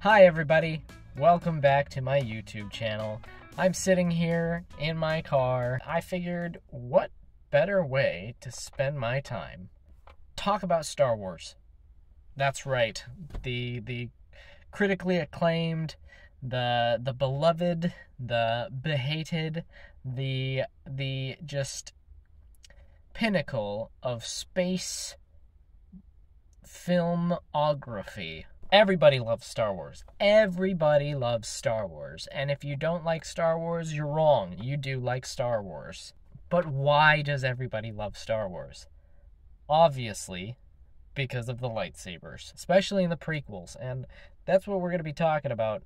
Hi everybody, welcome back to my YouTube channel. I'm sitting here in my car. I figured, what better way to spend my time? Talk about Star Wars. That's right, the critically acclaimed, the beloved, the behated, the just pinnacle of space filmography. Everybody loves Star Wars. Everybody loves Star Wars. And if you don't like Star Wars, you're wrong. You do like Star Wars. But why does everybody love Star Wars? Obviously, because of the lightsabers, especially in the prequels. And that's what we're going to be talking about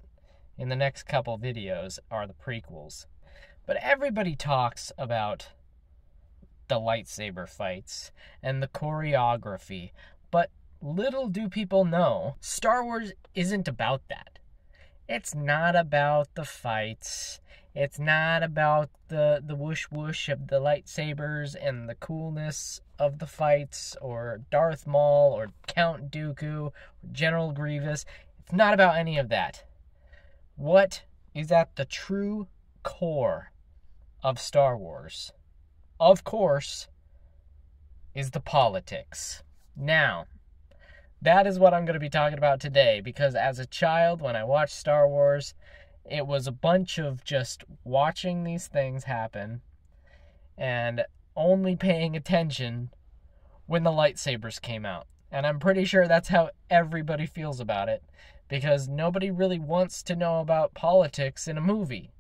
in the next couple videos, are the prequels. But everybody talks about the lightsaber fights and the choreography. But little do people know, Star Wars isn't about that. It's not about the fights. It's not about the whoosh whoosh of the lightsabers and the coolness of the fights, or Darth Maul, or Count Dooku, or General Grievous. It's not about any of that. What is at the true core of Star Wars, of course, is the politics. Now, that is what I'm going to be talking about today, because as a child, when I watched Star Wars, it was a bunch of just watching these things happen and only paying attention when the lightsabers came out. And I'm pretty sure that's how everybody feels about it, because nobody really wants to know about politics in a movie,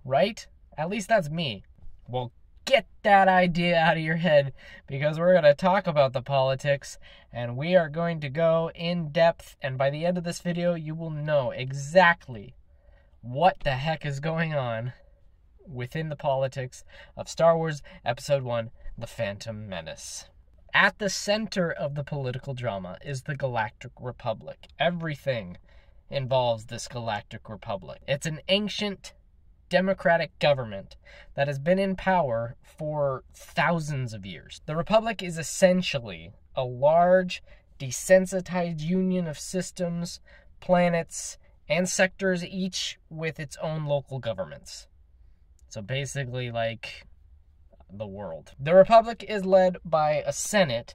right? At least that's me. Well, get that idea out of your head, because we're going to talk about the politics, and we are going to go in depth, and by the end of this video, you will know exactly what the heck is going on within the politics of Star Wars Episode 1, The Phantom Menace. At the center of the political drama is the Galactic Republic. Everything involves this Galactic Republic. It's an ancient democratic government that has been in power for thousands of years. The Republic is essentially a large, desensitized union of systems, planets, and sectors, each with its own local governments. So basically like the world. The Republic is led by a Senate,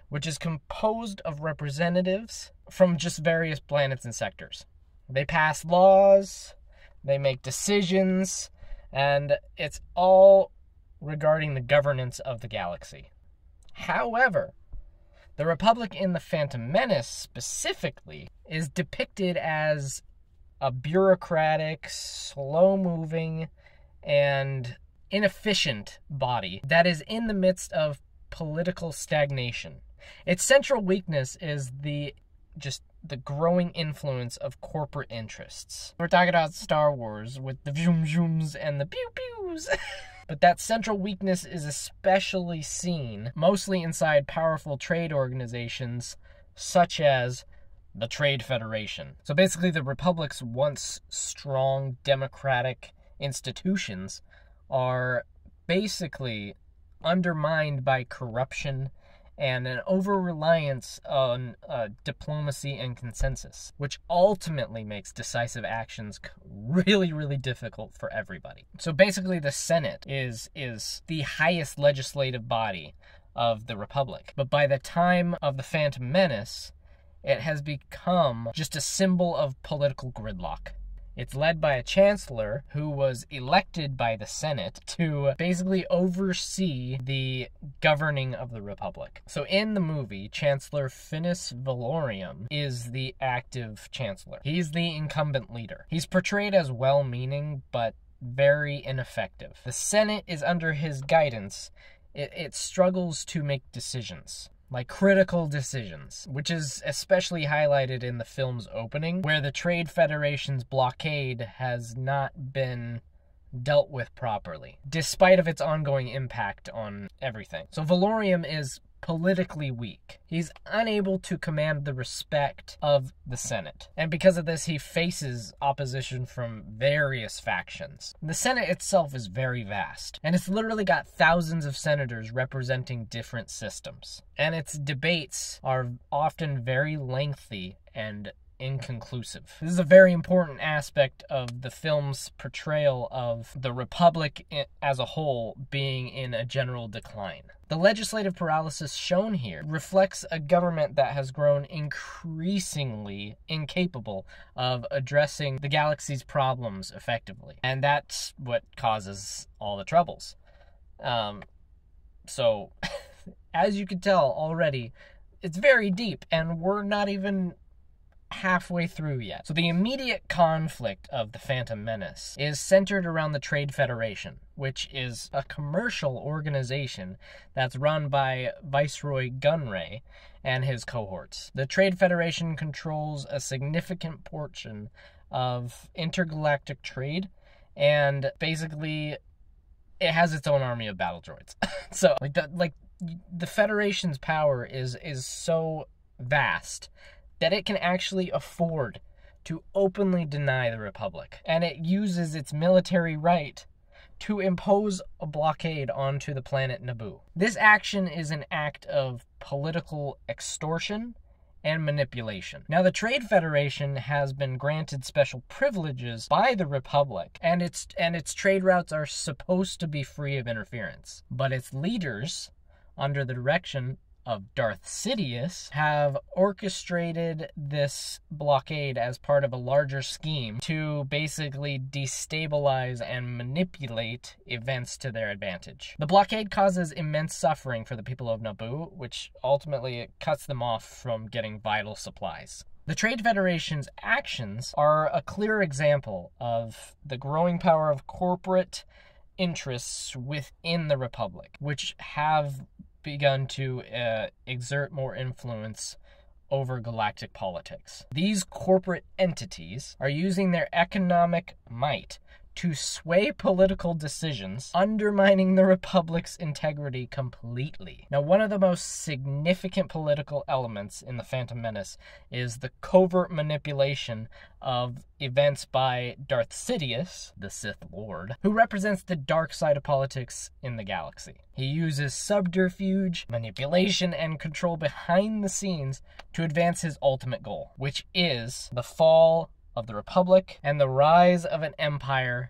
which is composed of representatives from just various planets and sectors. They pass laws, they make decisions, and it's all regarding the governance of the galaxy. However, the Republic in the Phantom Menace specifically is depicted as a bureaucratic, slow-moving, and inefficient body that is in the midst of political stagnation. Its central weakness is the growing influence of corporate interests. We're talking about Star Wars with the zoom zooms and the pew pews. But that central weakness is especially seen mostly inside powerful trade organizations such as the Trade Federation. So basically the Republic's once strong democratic institutions are basically undermined by corruption and an over-reliance on diplomacy and consensus, which ultimately makes decisive actions really, really difficult for everybody. So basically the Senate is the highest legislative body of the Republic. But by the time of the Phantom Menace, it has become just a symbol of political gridlock. It's led by a chancellor who was elected by the Senate to basically oversee the governing of the Republic. So in the movie, Chancellor Finis Valorium is the active chancellor. He's the incumbent leader. He's portrayed as well-meaning, but very ineffective. The Senate is under his guidance. It struggles to make decisions, like critical decisions, which is especially highlighted in the film's opening, where the Trade Federation's blockade has not been dealt with properly, despite of its ongoing impact on everything. So Valorium is politically weak. He's unable to command the respect of the Senate. And because of this, he faces opposition from various factions. The Senate itself is very vast, and it's literally got thousands of senators representing different systems. And its debates are often very lengthy and inconclusive. This is a very important aspect of the film's portrayal of the Republic as a whole being in a general decline. The legislative paralysis shown here reflects a government that has grown increasingly incapable of addressing the galaxy's problems effectively. And that's what causes all the troubles. So, as you can tell already, it's very deep, and we're not even halfway through yet. So the immediate conflict of the Phantom Menace is centered around the Trade Federation, which is a commercial organization that's run by Viceroy Gunray and his cohorts. The Trade Federation controls a significant portion of intergalactic trade, and basically it has its own army of battle droids. So the Federation's power is so vast that it can actually afford to openly deny the Republic. And it uses its military right to impose a blockade onto the planet Naboo. This action is an act of political extortion and manipulation. Now, the Trade Federation has been granted special privileges by the Republic, and its trade routes are supposed to be free of interference. But its leaders, under the direction of Darth Sidious, have orchestrated this blockade as part of a larger scheme to basically destabilize and manipulate events to their advantage. The blockade causes immense suffering for the people of Naboo, which ultimately it cuts them off from getting vital supplies. The Trade Federation's actions are a clear example of the growing power of corporate interests within the Republic, which have begun to exert more influence over galactic politics. These corporate entities are using their economic might to sway political decisions, undermining the Republic's integrity completely. Now, one of the most significant political elements in the Phantom Menace is the covert manipulation of events by Darth Sidious, the Sith Lord, who represents the dark side of politics in the galaxy. He uses subterfuge, manipulation, and control behind the scenes to advance his ultimate goal, which is the fall of the Republic and the rise of an empire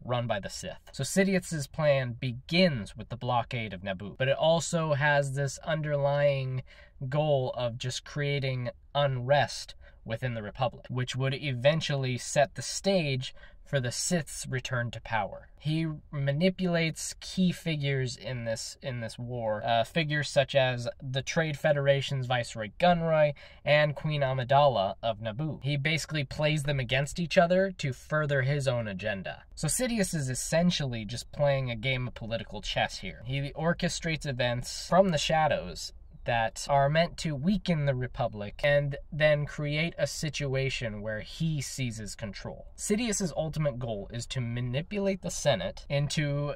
run by the Sith. So Sidious's plan begins with the blockade of Naboo, but it also has this underlying goal of just creating unrest within the Republic, which would eventually set the stage for the Sith's return to power. He manipulates key figures in this war, figures such as the Trade Federation's Viceroy Gunray and Queen Amidala of Naboo. He basically plays them against each other to further his own agenda. So Sidious is essentially just playing a game of political chess here. He orchestrates events from the shadows that are meant to weaken the Republic and then create a situation where he seizes control. Sidious's ultimate goal is to manipulate the Senate into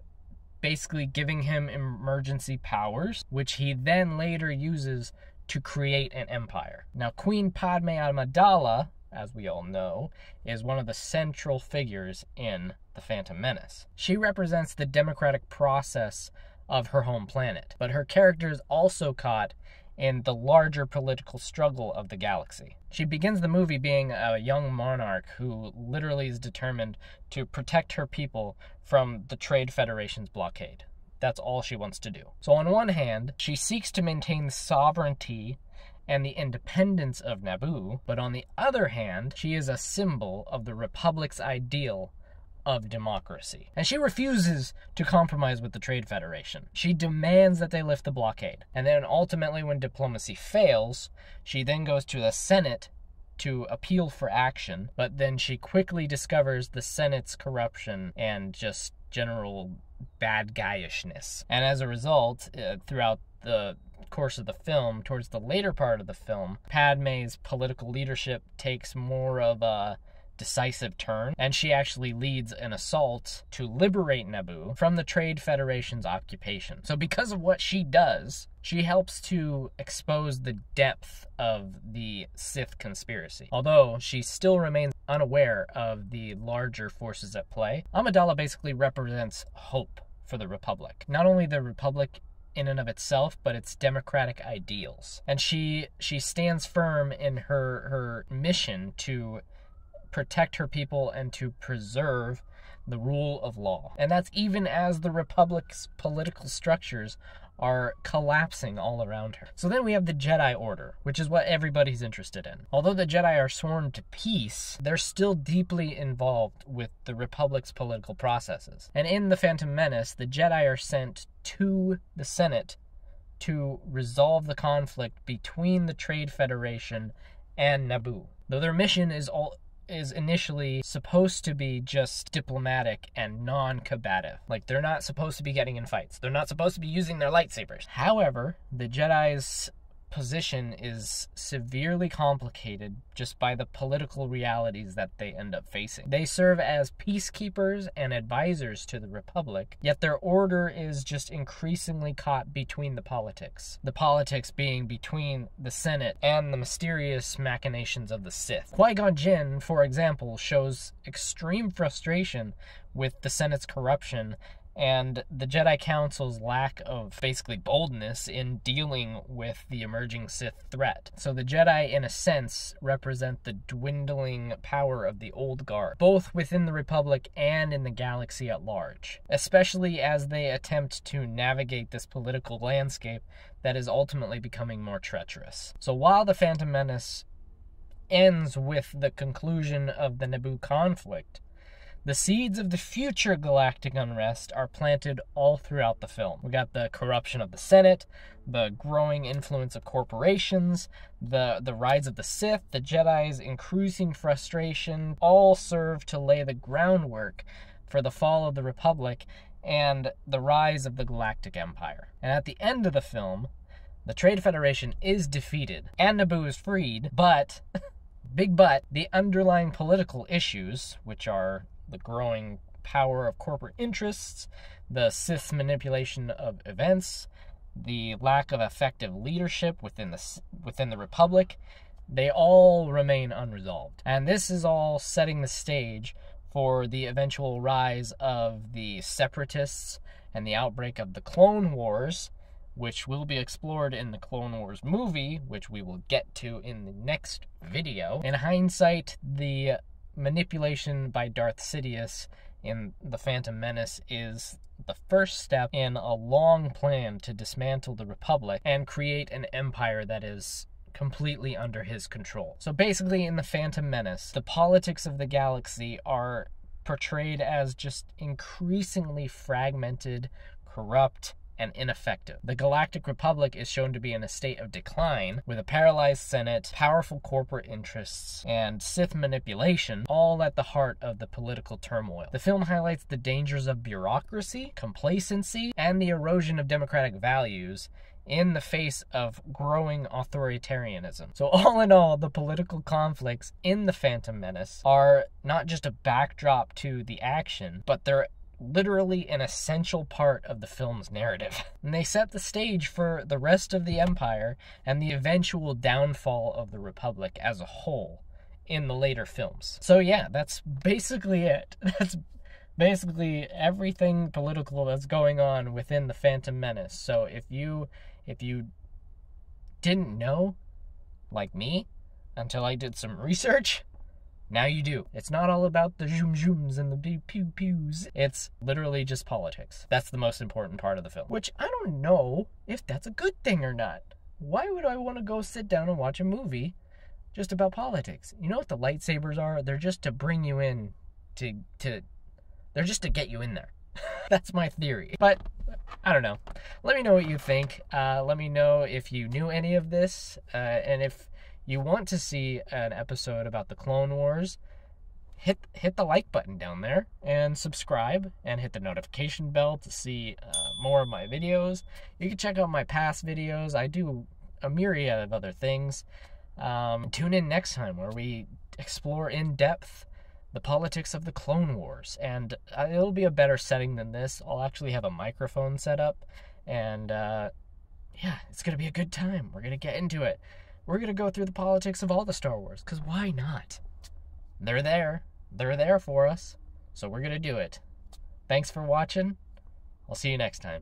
basically giving him emergency powers, which he then later uses to create an empire. Now, Queen Padme Amidala, as we all know, is one of the central figures in the Phantom Menace. She represents the democratic process of her home planet, but her character is also caught in the larger political struggle of the galaxy. She begins the movie being a young monarch who literally is determined to protect her people from the Trade Federation's blockade. That's all she wants to do. So on one hand, she seeks to maintain the sovereignty and the independence of Naboo, but on the other hand, she is a symbol of the Republic's ideal of democracy. And she refuses to compromise with the Trade Federation. She demands that they lift the blockade. And then ultimately, when diplomacy fails, she then goes to the Senate to appeal for action, but then she quickly discovers the Senate's corruption and just general bad guyishness. And as a result, throughout the course of the film, towards the later part of the film, Padme's political leadership takes more of a decisive turn, and she actually leads an assault to liberate Naboo from the Trade Federation's occupation. So because of what she does, she helps to expose the depth of the Sith conspiracy. Although she still remains unaware of the larger forces at play, Amidala basically represents hope for the Republic. Not only the Republic in and of itself, but its democratic ideals. And she stands firm in her mission to protect her people and to preserve the rule of law. And that's even as the Republic's political structures are collapsing all around her. So then we have the Jedi Order, which is what everybody's interested in. Although the Jedi are sworn to peace, they're still deeply involved with the Republic's political processes. And in the Phantom Menace, the Jedi are sent to the Senate to resolve the conflict between the Trade Federation and Naboo. Though their mission is initially supposed to be just diplomatic and non-combative. Like, they're not supposed to be getting in fights. They're not supposed to be using their lightsabers. However, the Jedi's position is severely complicated just by the political realities that they end up facing. They serve as peacekeepers and advisors to the Republic, yet their order is just increasingly caught between the politics. The politics being between the Senate and the mysterious machinations of the Sith. Qui-Gon Jinn, for example, shows extreme frustration with the Senate's corruption and the Jedi Council's lack of basically boldness in dealing with the emerging Sith threat. So the Jedi, in a sense, represent the dwindling power of the Old Guard, both within the Republic and in the galaxy at large, especially as they attempt to navigate this political landscape that is ultimately becoming more treacherous. So while the Phantom Menace ends with the conclusion of the Naboo conflict, the seeds of the future galactic unrest are planted all throughout the film. We got the corruption of the Senate, the growing influence of corporations, the rise of the Sith, the Jedi's increasing frustration, all serve to lay the groundwork for the fall of the Republic and the rise of the Galactic Empire. And at the end of the film, the Trade Federation is defeated, and Naboo is freed, but, big but, the underlying political issues, which are the growing power of corporate interests, the Sith's manipulation of events, the lack of effective leadership within the Republic, they all remain unresolved. And this is all setting the stage for the eventual rise of the Separatists and the outbreak of the Clone Wars, which will be explored in the Clone Wars movie, which we will get to in the next video. In hindsight, the manipulation by Darth Sidious in The Phantom Menace is the first step in a long plan to dismantle the Republic and create an empire that is completely under his control. So basically, in The Phantom Menace, the politics of the galaxy are portrayed as just increasingly fragmented, corrupt, and ineffective. The Galactic Republic is shown to be in a state of decline, with a paralyzed Senate, powerful corporate interests, and Sith manipulation, all at the heart of the political turmoil. The film highlights the dangers of bureaucracy, complacency, and the erosion of democratic values in the face of growing authoritarianism. So all in all, the political conflicts in The Phantom Menace are not just a backdrop to the action, but they're literally an essential part of the film's narrative. And they set the stage for the rest of the Empire and the eventual downfall of the Republic as a whole in the later films. So yeah, that's basically it. That's basically everything political that's going on within The Phantom Menace. So if you didn't know, like me, until I did some research, now you do. It's not all about the zoom zooms and the pew pews. It's literally just politics. That's the most important part of the film. Which I don't know if that's a good thing or not. Why would I want to go sit down and watch a movie just about politics? You know what the lightsabers are? They're just to bring you in they're just to get you in there. That's my theory. But I don't know. Let me know what you think. Let me know if you knew any of this, and if you want to see an episode about the Clone Wars, hit the like button down there and subscribe and hit the notification bell to see more of my videos. You can check out my past videos. I do a myriad of other things. Tune in next time where we explore in depth the politics of the Clone Wars, and it'll be a better setting than this. I'll actually have a microphone set up, and yeah, it's gonna be a good time. We're gonna get into it. We're going to go through the politics of all the Star Wars, because why not? They're there. They're there for us, so we're going to do it. Thanks for watching. I'll see you next time.